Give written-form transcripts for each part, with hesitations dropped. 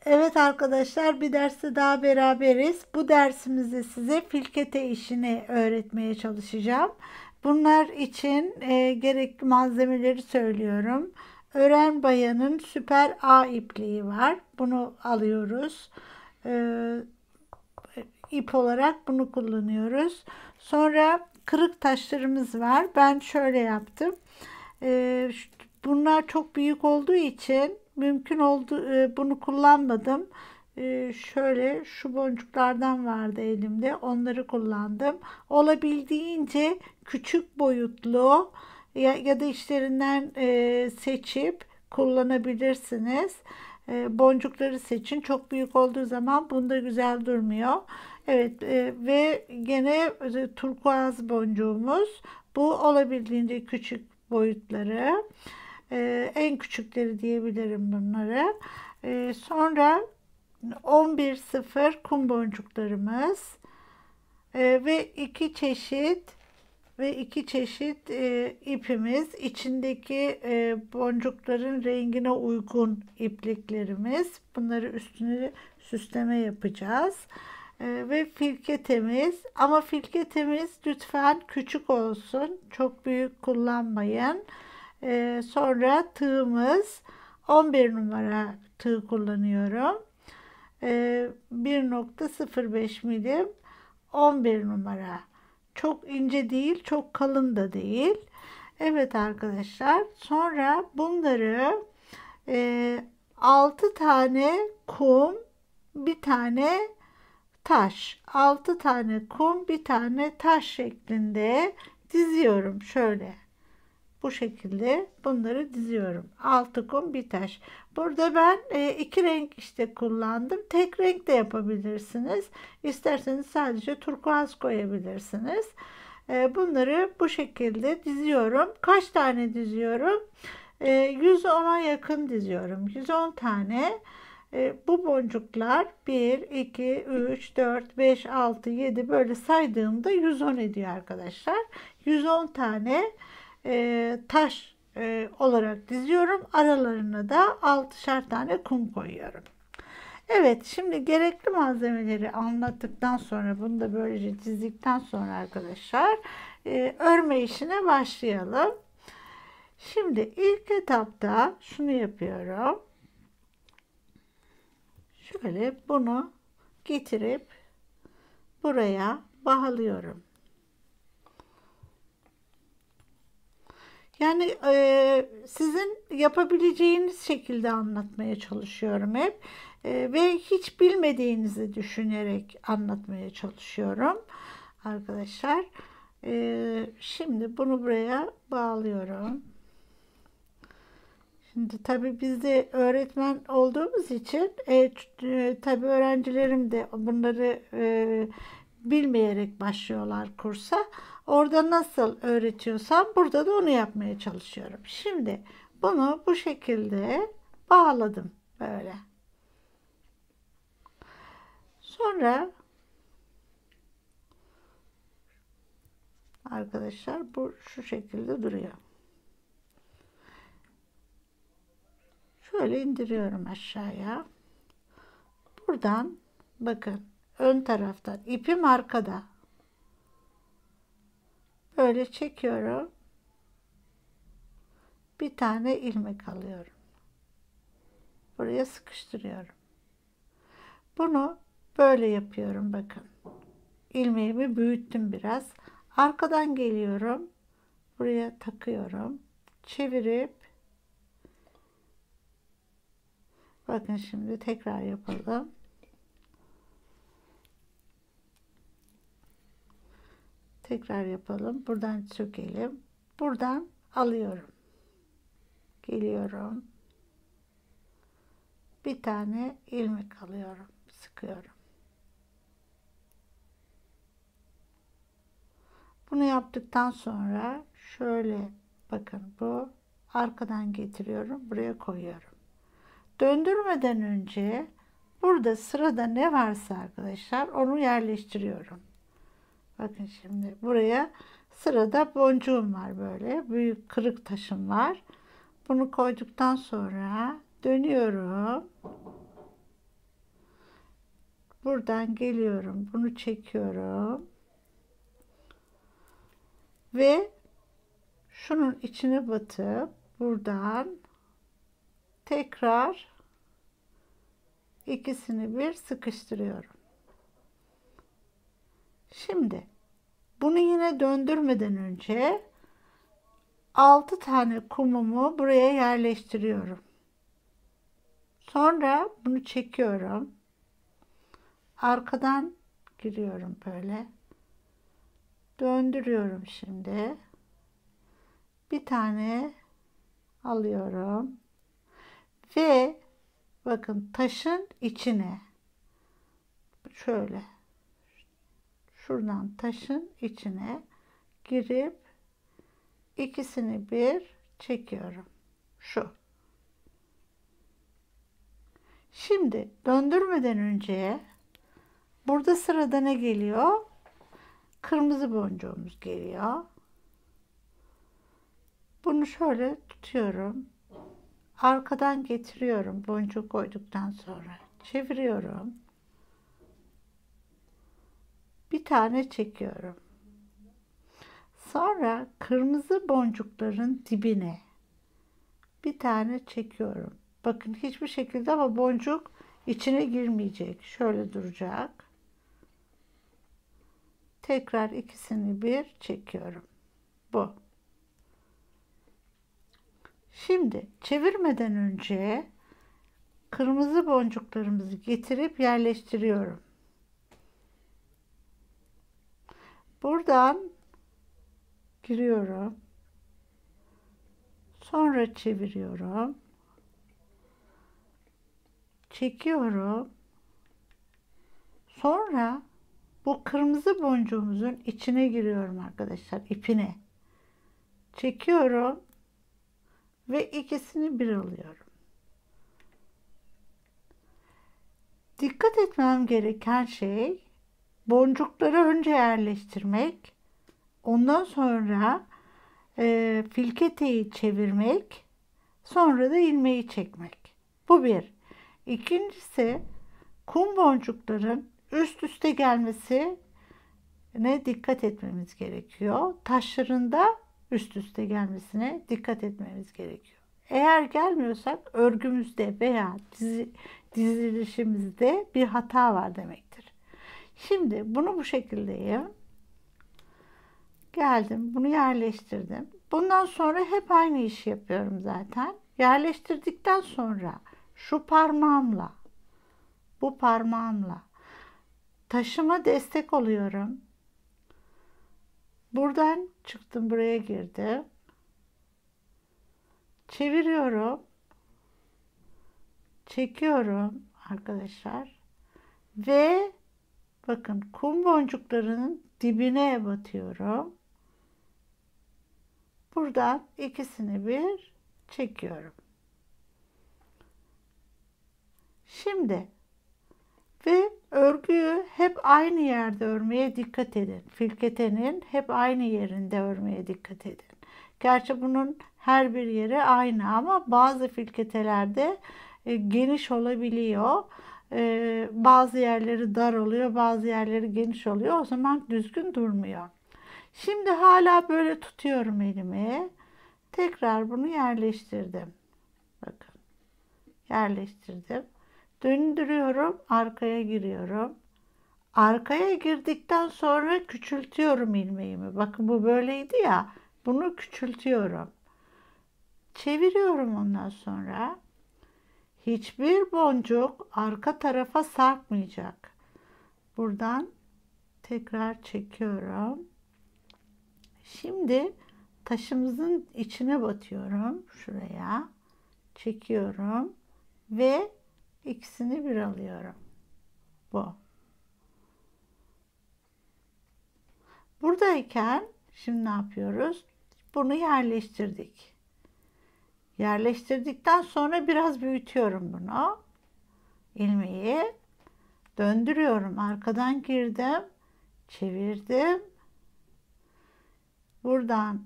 Evet arkadaşlar, bir derste daha beraberiz. Bu dersimizde size filkete işini öğretmeye çalışacağım. Bunlar için gerekli malzemeleri söylüyorum. Ören Baya'nın Süper A ipliği var. Bunu alıyoruz. E, ip olarak bunu kullanıyoruz. Sonra kırık taşlarımız var. Ben şöyle yaptım. E, Bunlar çok büyük olduğu için mümkün oldu bunu kullanmadım. Şöyle şu boncuklardan vardı elimde. Onları kullandım. Olabildiğince küçük boyutlu ya da işlerinden seçip kullanabilirsiniz. Boncukları seçin. Çok büyük olduğu zaman bunda güzel durmuyor. Evet, ve gene turkuaz boncuğumuz. Bu olabildiğince küçük boyutları. En küçükleri diyebilirim bunları. Sonra 11.0 kum boncuklarımız ve iki çeşit ipimiz, içindeki boncukların rengine uygun ipliklerimiz. Bunları üstüne süsleme yapacağız. Ve filketemiz, ama filketemiz lütfen küçük olsun, çok büyük kullanmayın. Sonra tığımız 11 numara tığ kullanıyorum. 1.05 milim 11 numara. Çok ince değil, çok kalın da değil. Evet arkadaşlar, sonra bunları 6 tane kum, bir tane taş, 6 tane kum, bir tane taş şeklinde diziyorum şöyle. Bu şekilde bunları diziyorum. 6 kum bir taş. Burada ben iki renk işte kullandım. Tek renk de yapabilirsiniz. İsterseniz sadece turkuaz koyabilirsiniz. Bunları bu şekilde diziyorum. Kaç tane diziyorum? 110'a yakın diziyorum. 110 tane. Bu boncuklar 1, 2, 3, 4, 5, 6, 7 böyle saydığımda 110 ediyor arkadaşlar. 110 tane taş olarak diziyorum. Aralarına da 6'şar tane kum koyuyorum. Evet, şimdi gerekli malzemeleri anlattıktan sonra, bunu da böylece dizdikten sonra arkadaşlar örme işine başlayalım. Şimdi ilk etapta şunu yapıyorum. Şöyle bunu getirip buraya bağlıyorum. Yani sizin yapabileceğiniz şekilde anlatmaya çalışıyorum hep. Ve hiç bilmediğinizi düşünerek anlatmaya çalışıyorum arkadaşlar. Şimdi bunu buraya bağlıyorum. Şimdi tabii biz de öğretmen olduğumuz için tabii öğrencilerim de bunları bilmeyerek başlıyorlar kursa. Orada nasıl öğretiyorsam burada da onu yapmaya çalışıyorum. Şimdi bunu bu şekilde bağladım böyle. Sonra arkadaşlar bu şu şekilde duruyor. Şöyle indiriyorum aşağıya. Buradan bakın, ön taraftan ipim arkada. Böyle çekiyorum. Bir tane ilmek alıyorum. Buraya sıkıştırıyorum. Bunu böyle yapıyorum bakın. İlmeğimi büyüttüm biraz. Arkadan geliyorum. Buraya takıyorum. Çevirip bakın, şimdi tekrar yapalım. Tekrar yapalım. Buradan sökelim. Buradan alıyorum. Geliyorum. Bir tane ilmek alıyorum. Sıkıyorum. Bunu yaptıktan sonra şöyle bakın, bu arkadan getiriyorum. Buraya koyuyorum. Döndürmeden önce burada sırada ne varsa arkadaşlar onu yerleştiriyorum. Bakın şimdi buraya sırada boncuğum var böyle. Büyük kırık taşım var. Bunu koyduktan sonra dönüyorum. buradan geliyorum. Bunu çekiyorum. Ve şunun içine batıp buradan tekrar ikisini bir sıkıştırıyorum. Şimdi bunu yine döndürmeden önce 6 tane kumumu buraya yerleştiriyorum. Sonra bunu çekiyorum. Arkadan giriyorum böyle. Döndürüyorum şimdi. Bir tane alıyorum. Ve bakın taşın içine şöyle şuradan taşın içine girip ikisini bir çekiyorum. Şu. Şimdi döndürmeden önce burada sırada ne geliyor? Kırmızı boncuğumuz geliyor. Bunu şöyle tutuyorum. Arkadan getiriyorum boncuk koyduktan sonra. Çeviriyorum. Bir tane çekiyorum. Sonra kırmızı boncukların dibine bir tane çekiyorum. Bakın hiçbir şekilde ama boncuk içine girmeyecek. Şöyle duracak. Tekrar ikisini bir çekiyorum. Bu. Şimdi çevirmeden önce kırmızı boncuklarımızı getirip yerleştiriyorum. Buradan giriyorum. Sonra çeviriyorum. Çekiyorum. Sonra bu kırmızı boncuğumuzun içine giriyorum arkadaşlar, ipine. Çekiyorum ve ikisini bir alıyorum. Dikkat etmem gereken şey boncukları önce yerleştirmek, ondan sonra filketeyi çevirmek, sonra da ilmeği çekmek. Bu bir. İkincisi, kum boncukların üst üste gelmesine dikkat etmemiz gerekiyor. Taşların da üst üste gelmesine dikkat etmemiz gerekiyor. Eğer gelmiyorsak örgümüzde veya dizilişimizde bir hata var demektir. Şimdi bunu bu şekildeyim. Geldim, bunu yerleştirdim. Bundan sonra hep aynı işi yapıyorum zaten. Yerleştirdikten sonra şu parmağımla, bu parmağımla taşıma destek oluyorum. Buradan çıktım, buraya girdim. Çeviriyorum. Çekiyorum arkadaşlar. Ve bakın kum boncuklarının dibine batıyorum. Buradan ikisini bir çekiyorum. Şimdi ve örgüyü hep aynı yerde örmeye dikkat edin. Filketenin hep aynı yerinde örmeye dikkat edin. Gerçi bunun her bir yeri aynı ama bazı filketelerde geniş olabiliyor. Bazı yerleri dar oluyor, bazı yerleri geniş oluyor. O zaman düzgün durmuyor. Şimdi hala böyle tutuyorum elimi. Tekrar bunu yerleştirdim. Bakın. Yerleştirdim. Döndürüyorum, arkaya giriyorum. Arkaya girdikten sonra küçültüyorum ilmeğimi. Bakın bu böyleydi ya. Bunu küçültüyorum. Çeviriyorum ondan sonra. Hiçbir boncuk arka tarafa sarkmayacak. Buradan tekrar çekiyorum. Şimdi taşımızın içine batıyorum. Şuraya çekiyorum ve ikisini bir alıyorum. Bu. Buradayken şimdi ne yapıyoruz? Bunu yerleştirdik. Yerleştirdikten sonra biraz büyütüyorum bunu. İlmeği döndürüyorum. Arkadan girdim. Çevirdim. Buradan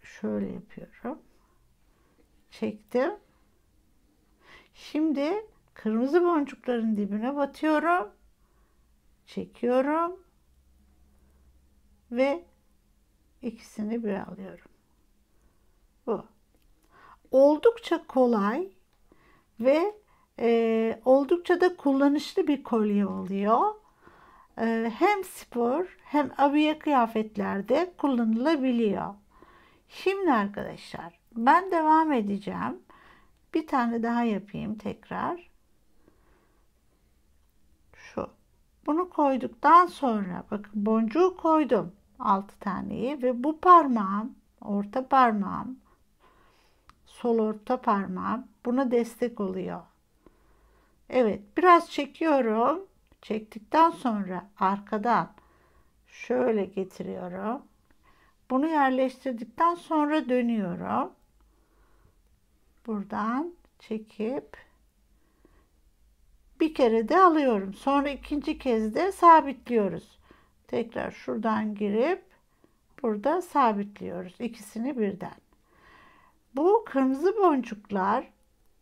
şöyle yapıyorum. Çektim. Şimdi kırmızı boncukların dibine batıyorum çekiyorum ve ikisini bir alıyorum. Bu. Oldukça kolay ve oldukça da kullanışlı bir kolye oluyor. Hem spor hem abiye kıyafetlerde kullanılabiliyor. Şimdi arkadaşlar ben devam edeceğim. Bir tane daha yapayım tekrar. Şu. Bunu koyduktan sonra bakın boncuğu koydum. 6 taneyi ve bu parmağım, orta parmağım, sol orta parmağım buna destek oluyor. Evet, biraz çekiyorum. Çektikten sonra arkadan şöyle getiriyorum. Bunu yerleştirdikten sonra dönüyorum. Buradan çekip bir kere de alıyorum. Sonra ikinci kez de sabitliyoruz. Tekrar şuradan girip burada sabitliyoruz. İkisini birden. Bu kırmızı boncuklar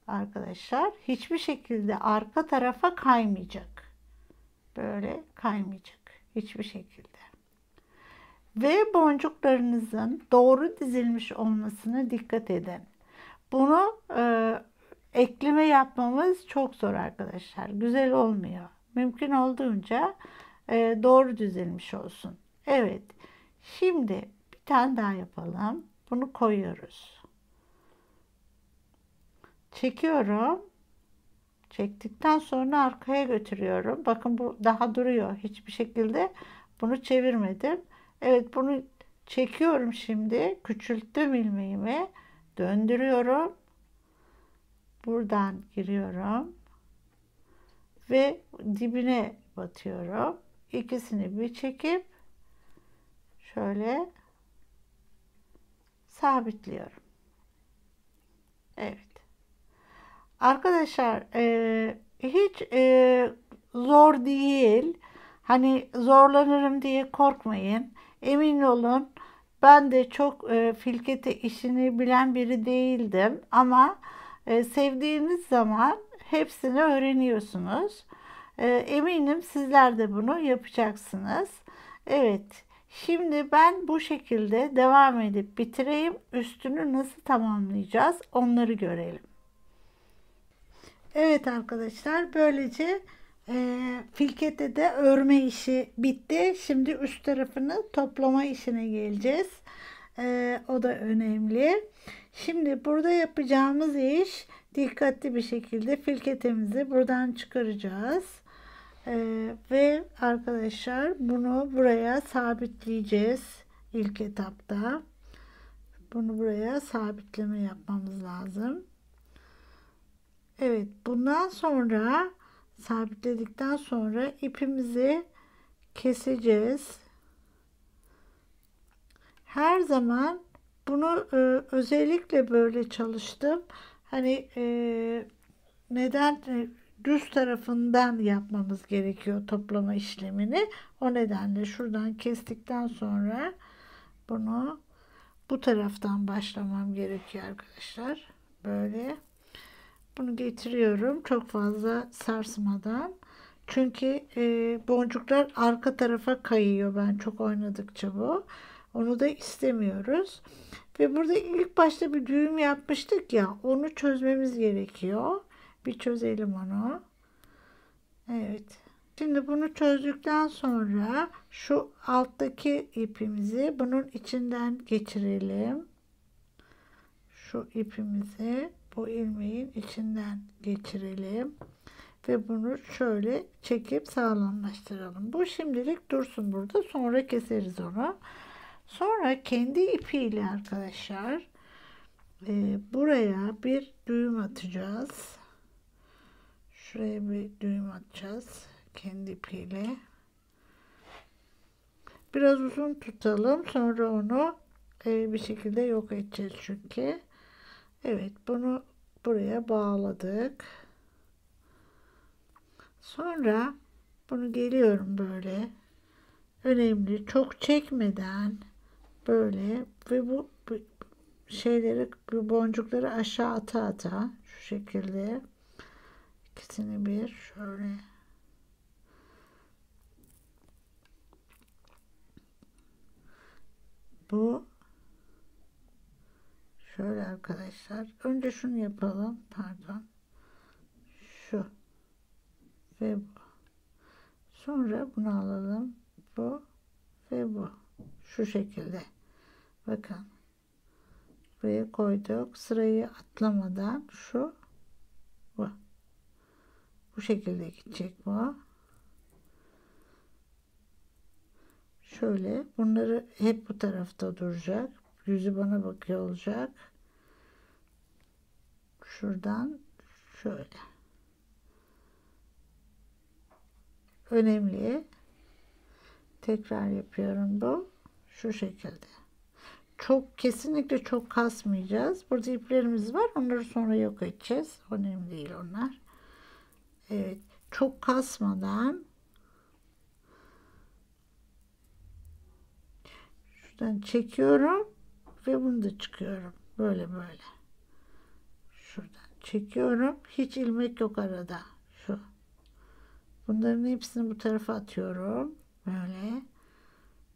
arkadaşlar hiçbir şekilde arka tarafa kaymayacak. Böyle kaymayacak. Hiçbir şekilde. Ve boncuklarınızın doğru dizilmiş olmasına dikkat edin. Bunu ekleme yapmamız çok zor arkadaşlar. Güzel olmuyor. Mümkün olduğunca doğru dizilmiş olsun. Evet. Şimdi bir tane daha yapalım. Bunu koyuyoruz. Çekiyorum. Çektikten sonra arkaya götürüyorum. Bakın bu daha duruyor. Hiçbir şekilde bunu çevirmedim. Evet, bunu çekiyorum şimdi. Küçülttüm ilmeğimi. Döndürüyorum. Buradan giriyorum. Ve dibine batıyorum. İkisini bir çekip şöyle sabitliyorum. Evet. Arkadaşlar hiç zor değil. Hani zorlanırım diye korkmayın. Emin olun ben de çok filkete işini bilen biri değildim. Ama sevdiğiniz zaman hepsini öğreniyorsunuz. Eminim sizler de bunu yapacaksınız. Evet. Şimdi ben bu şekilde devam edip bitireyim. Üstünü nasıl tamamlayacağız onları görelim. Evet arkadaşlar, böylece filkete de örme işi bitti. Şimdi üst tarafını toplama işine geleceğiz. O da önemli. Şimdi burada yapacağımız iş, dikkatli bir şekilde filketimizi buradan çıkaracağız. Ve arkadaşlar bunu buraya sabitleyeceğiz ilk etapta. Bunu buraya sabitleme yapmamız lazım. Evet, bundan sonra sabitledikten sonra ipimizi keseceğiz. Her zaman bunu özellikle böyle çalıştım. Hani neden düz tarafından yapmamız gerekiyor toplama işlemini. O nedenle şuradan kestikten sonra bunu bu taraftan başlamam gerekiyor arkadaşlar. Böyle. Bunu getiriyorum çok fazla sarsmadan. Çünkü boncuklar arka tarafa kayıyor ben çok oynadıkça bu. Onu da istemiyoruz. Ve burada ilk başta bir düğüm yapmıştık ya, onu çözmemiz gerekiyor. Bir çözelim onu. Evet. Şimdi bunu çözdükten sonra şu alttaki ipimizi bunun içinden geçirelim. Şu ipimizi bu ilmeğin içinden geçirelim ve bunu şöyle çekip sağlamlaştıralım. Bu şimdilik dursun burada, sonra keseriz onu. Sonra kendi ipiyle arkadaşlar buraya bir düğüm atacağız. Şuraya bir düğüm atacağız kendi ipiyle. Biraz uzun tutalım, sonra onu bir şekilde yok edeceğiz çünkü. Evet, bunu buraya bağladık. Sonra bunu geliyorum böyle. Önemli, çok çekmeden böyle ve bu şeyleri, bu boncukları aşağı ata şu şekilde ikisini bir şöyle Bu şöyle arkadaşlar. Önce şunu yapalım. Pardon. Şu ve bu. Sonra bunu alalım. Bu ve bu. Şu şekilde. Bakın. Buraya koyduk. Sırayı atlamadan şu bu. Bu şekilde gidecek bu. Şöyle. Bunları hep bu tarafta duracak. Yüzü bana bakıyor olacak. Şuradan şöyle. Önemli. Tekrar yapıyorum bu. Şu şekilde. Çok kesinlikle çok kasmayacağız. Burada iplerimiz var. Onları sonra yok edeceğiz. Önemli değil onlar. Evet. Çok kasmadan şuradan çekiyorum ve bunu da çıkıyorum. Böyle böyle. Şuradan çekiyorum. Hiç ilmek yok arada. Şu. Bunların hepsini bu tarafa atıyorum. Böyle.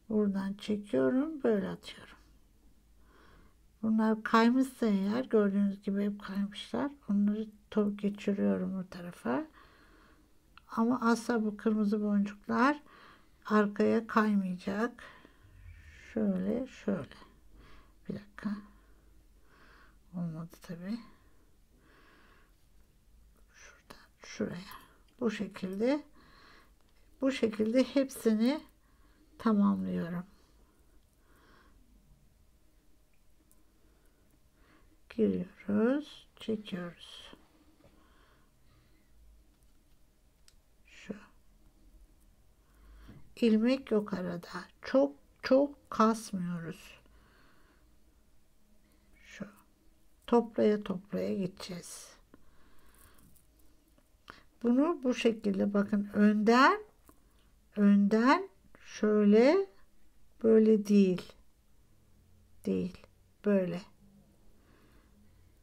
Buradan çekiyorum. Böyle atıyorum. Bunlar kaymışsa eğer gördüğünüz gibi hep kaymışlar. Onları geçiriyorum bu tarafa. Ama asla bu kırmızı boncuklar arkaya kaymayacak. Şöyle şöyle. Bir dakika. Olmadı tabi. Şuradan şuraya. Bu şekilde. Bu şekilde hepsini tamamlıyorum. Giriyoruz. Çekiyoruz. Şu. İlmek yok arada. Çok çok kasmıyoruz. Şu. Toplaya toplaya gideceğiz. Bunu bu şekilde bakın önden şöyle böyle değil. Böyle.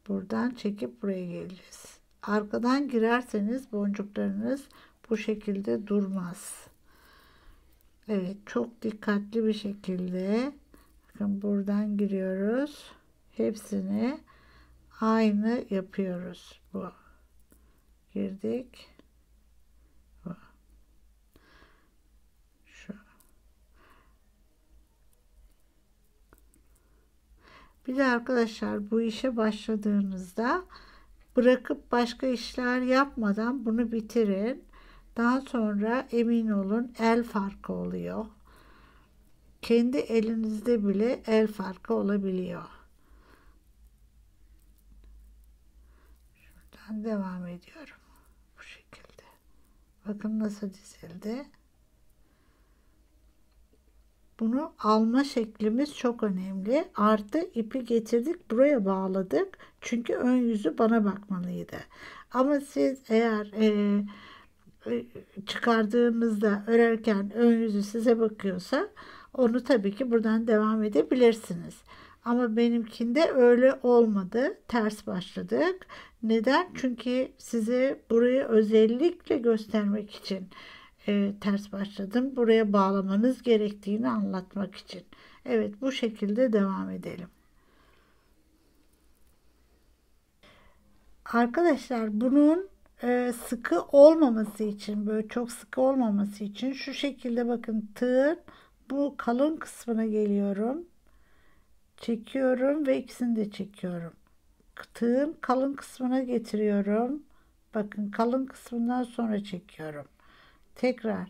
Buradan çekip buraya geleceğiz. Arkadan girerseniz boncuklarınız bu şekilde durmaz. Evet, çok dikkatli bir şekilde bakın buradan giriyoruz. Hepsini aynı yapıyoruz. Bu. Girdik. Bu. Şu. Bir de arkadaşlar bu işe başladığınızda bırakıp başka işler yapmadan bunu bitirin. Daha sonra emin olun el farkı oluyor. Kendi elinizde bile el farkı olabiliyor. Şuradan devam ediyorum. Bu şekilde. Bakın nasıl dizildi. Bunu alma şeklimiz çok önemli. Artı ipi getirdik buraya bağladık. Çünkü ön yüzü bana bakmalıydı. Ama siz eğer çıkardığınızda örerken ön yüzü size bakıyorsa onu tabii ki buradan devam edebilirsiniz. Ama benimkinde öyle olmadı. Ters başladık. Neden? Çünkü size burayı özellikle göstermek için ters başladım. Buraya bağlamanız gerektiğini anlatmak için. Evet, bu şekilde devam edelim. Arkadaşlar bunun sıkı olmaması için, böyle çok sıkı olmaması için şu şekilde bakın, tığın bu kalın kısmına geliyorum. Çekiyorum ve ikisini de çekiyorum. Tığın kalın kısmına getiriyorum. Bakın, kalın kısmından sonra çekiyorum. Tekrar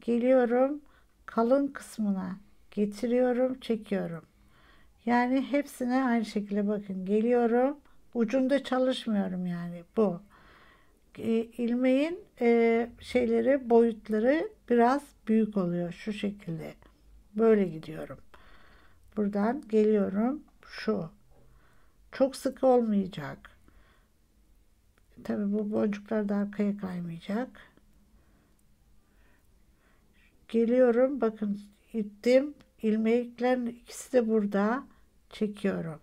geliyorum, kalın kısmına getiriyorum, çekiyorum. Yani hepsine aynı şekilde bakın, geliyorum. Ucunda çalışmıyorum yani bu. İlmeğin şeyleri, boyutları biraz büyük oluyor şu şekilde. Böyle gidiyorum. Buradan geliyorum. Şu. Çok sık olmayacak. Tabii bu boncuklar da arkaya kaymayacak. Geliyorum. Bakın, ittim. İlmeklerin ikisi de burada. Çekiyorum.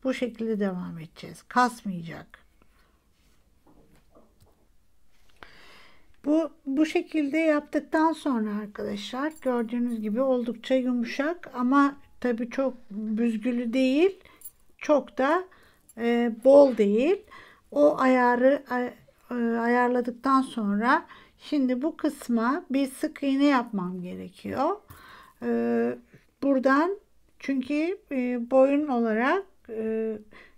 Bu şekilde devam edeceğiz. Kasmayacak. Bu şekilde yaptıktan sonra arkadaşlar gördüğünüz gibi oldukça yumuşak, ama Tabii çok büzgülü değil, çok da bol değil. O ayarı ayarladıktan sonra şimdi bu kısma bir sık iğne yapmam gerekiyor. E, buradan çünkü boyun olarak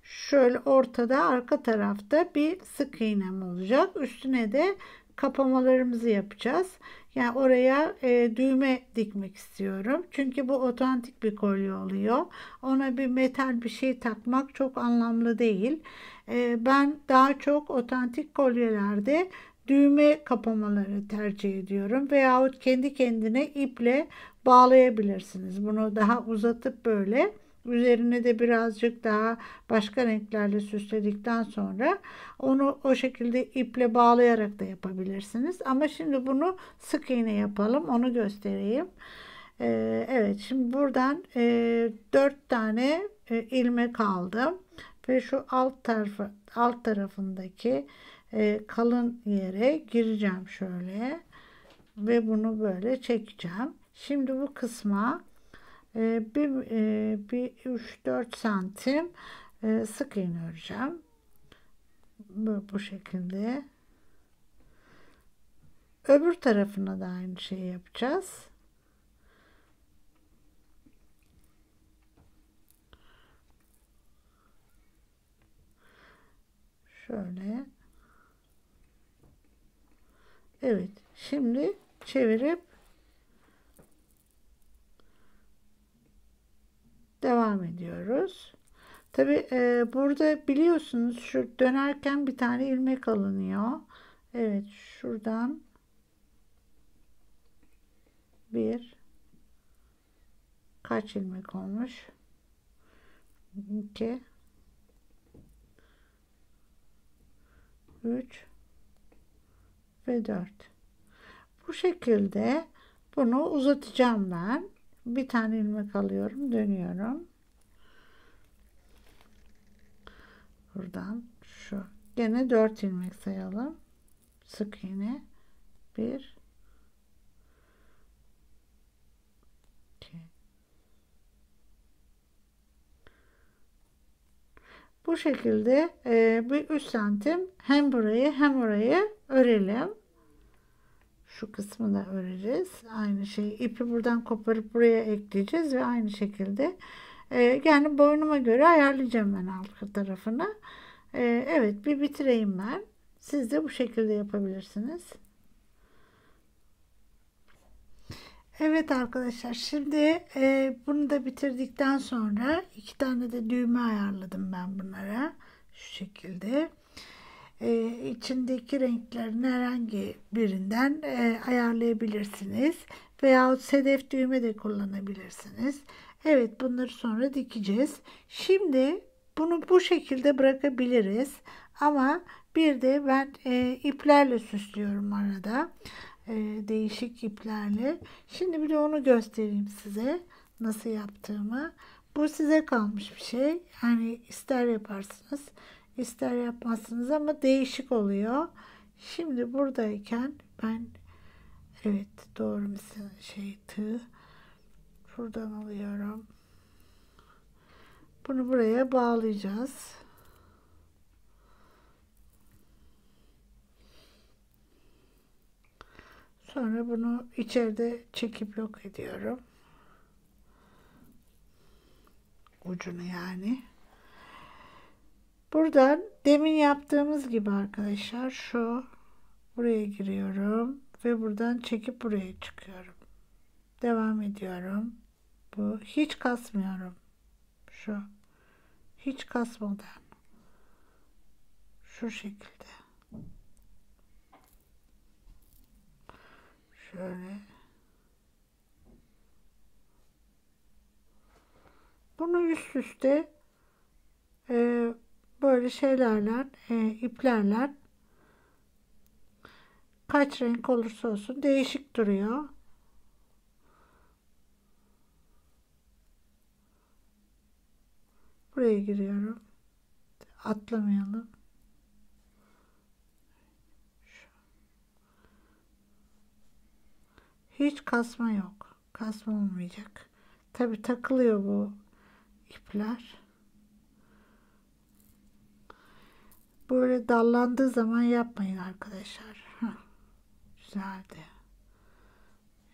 şöyle ortada arka tarafta bir sık iğnem olacak. Üstüne de kapamalarımızı yapacağız. Yani oraya düğme dikmek istiyorum. Çünkü bu otantik bir kolye oluyor. Ona bir metal bir şey takmak çok anlamlı değil. Ben daha çok otantik kolyelerde düğme kapamaları tercih ediyorum. Veyahut kendi kendine iple bağlayabilirsiniz. Bunu daha uzatıp böyle üzerine de birazcık daha başka renklerle süsledikten sonra onu o şekilde iple bağlayarak da yapabilirsiniz. Ama şimdi bunu sık iğne yapalım. Onu göstereyim. Evet, şimdi buradan 4 tane ilmek aldım ve şu alt tarafındaki kalın yere gireceğim şöyle ve bunu böyle çekeceğim. Şimdi bu kısma bir 3-4 santim sık iğne öreceğim. Bu şekilde. Öbür tarafına da aynı şeyi yapacağız. Şöyle. Evet. Şimdi çevirip devam ediyoruz. Tabi burada biliyorsunuz şu dönerken bir tane ilmek alınıyor. Evet, şuradan bir kaç ilmek olmuş? 2 3 ve 4. Bu şekilde bunu uzatacağım ben. Bir tane ilmek alıyorum, dönüyorum. Buradan şu. Gene 4 ilmek sayalım. Sık iğne. 1 2. Bu şekilde bir 3 santim hem burayı hem orayı örelim. Şu kısmı da öreceğiz. Aynı şeyi ipi buradan koparıp buraya ekleyeceğiz ve aynı şekilde yani boynuma göre ayarlayacağım ben arka tarafını. Evet, bir bitireyim ben. Siz de bu şekilde yapabilirsiniz. Evet arkadaşlar, şimdi bunu da bitirdikten sonra 2 tane de düğme ayarladım ben bunlara. Şu şekilde. İçindeki renklerin herhangi birinden ayarlayabilirsiniz. Veyahut sedef düğme de kullanabilirsiniz. Evet, bunları sonra dikeceğiz. Şimdi bunu bu şekilde bırakabiliriz. Ama bir de ben iplerle süslüyorum arada. Değişik iplerle. Şimdi bir de onu göstereyim size. Nasıl yaptığımı. Bu size kalmış bir şey. Yani ister yaparsınız, ister yapmazsınız ama değişik oluyor. Şimdi buradayken ben evet doğru tığ şuradan alıyorum. Bunu buraya bağlayacağız. Sonra bunu içeride çekip yok ediyorum. Ucunu yani. Buradan demin yaptığımız gibi arkadaşlar şu buraya giriyorum ve buradan çekip buraya çıkıyorum. Devam ediyorum. Bu hiç kasmıyorum. Şu hiç kasmadan şu şekilde. Şöyle. Bunu üst üste e, böyle şeylerle iplerle kaç renk olursa olsun değişik duruyor. Buraya giriyorum. Atlamayalım. Hiç kasma yok. Kasma olmayacak. Tabii takılıyor bu ipler. Böyle dallandığı zaman yapmayın arkadaşlar. Heh, güzeldi.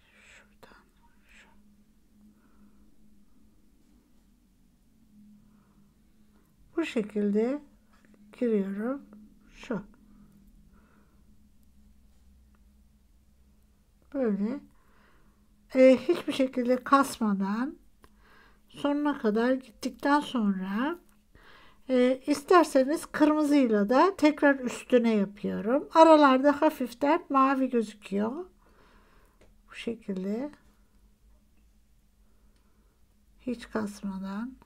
Şuradan. Bu şekilde giriyorum. Şu. Böyle. Hiçbir şekilde kasmadan sonuna kadar gittikten sonra isterseniz kırmızıyla da tekrar üstüne yapıyorum. Aralarda hafiften mavi gözüküyor. Bu şekilde. Hiç kasmadan.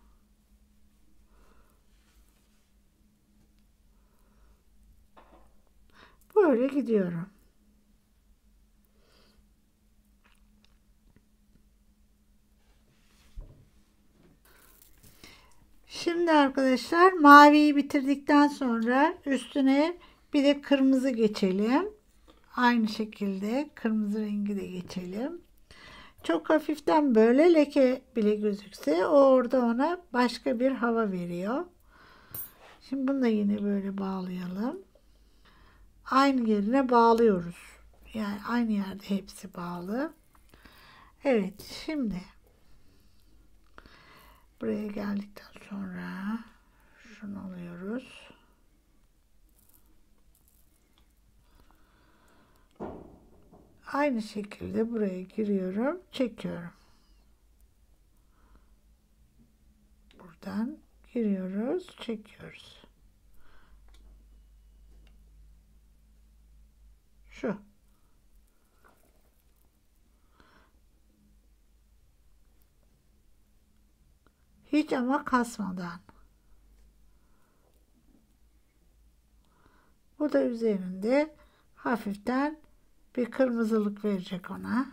Böyle gidiyorum. Şimdi arkadaşlar maviyi bitirdikten sonra üstüne bir de kırmızı geçelim. Aynı şekilde kırmızı rengi de geçelim. Çok hafiften böyle leke bile gözükse o orada ona başka bir hava veriyor. Şimdi bunu da yine böyle bağlayalım. Aynı yerine bağlıyoruz. Yani aynı yerde hepsi bağlı. Evet, şimdi buraya geldikten sonra şunu alıyoruz. Aynı şekilde buraya giriyorum, çekiyorum. Buradan giriyoruz, çekiyoruz. Şu. Hiç ama kasmadan. Bu da üzerinde hafiften bir kırmızılık verecek ona.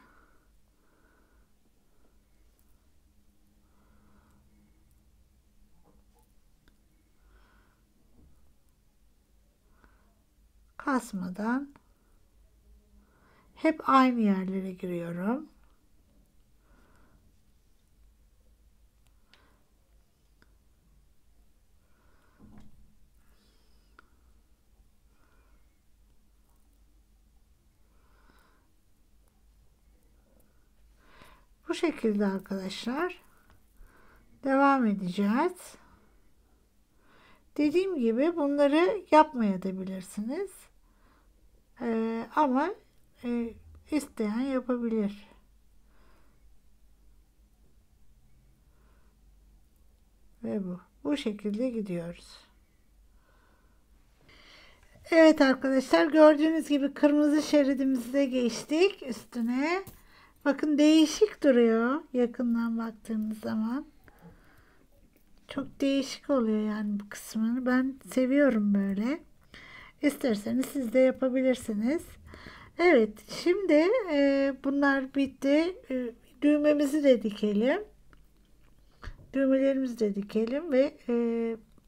Kasmadan hep aynı yerlere giriyorum. Bu şekilde arkadaşlar devam edeceğiz. Dediğim gibi bunları yapmayabilirsiniz. Ama isteyen yapabilir. Ve bu şekilde gidiyoruz. Evet arkadaşlar, gördüğünüz gibi kırmızı şeridimizi de geçtik üstüne. Bakın değişik duruyor yakından baktığınız zaman. Çok değişik oluyor yani bu kısmını. Ben seviyorum böyle. İsterseniz siz de yapabilirsiniz. Evet, şimdi bunlar bitti. Düğmemizi de dikelim. Düğmelerimizi de dikelim ve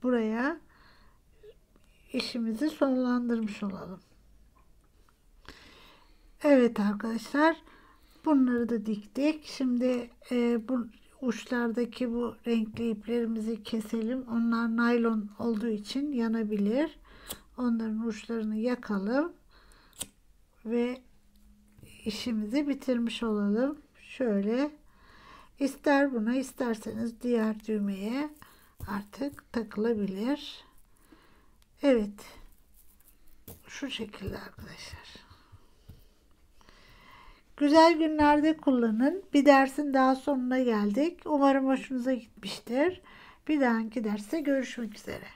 buraya işimizi sonlandırmış olalım. Evet arkadaşlar, bunları da diktik. Şimdi bu uçlardaki bu renkli iplerimizi keselim. Onlar naylon olduğu için yanabilir. Onların uçlarını yakalım ve işimizi bitirmiş olalım. Şöyle, ister buna isterseniz diğer düğmeye artık takılabilir. Evet, şu şekilde arkadaşlar. Güzel günlerde kullanın. Bir dersin daha sonuna geldik. Umarım hoşunuza gitmiştir. Bir dahaki derste görüşmek üzere.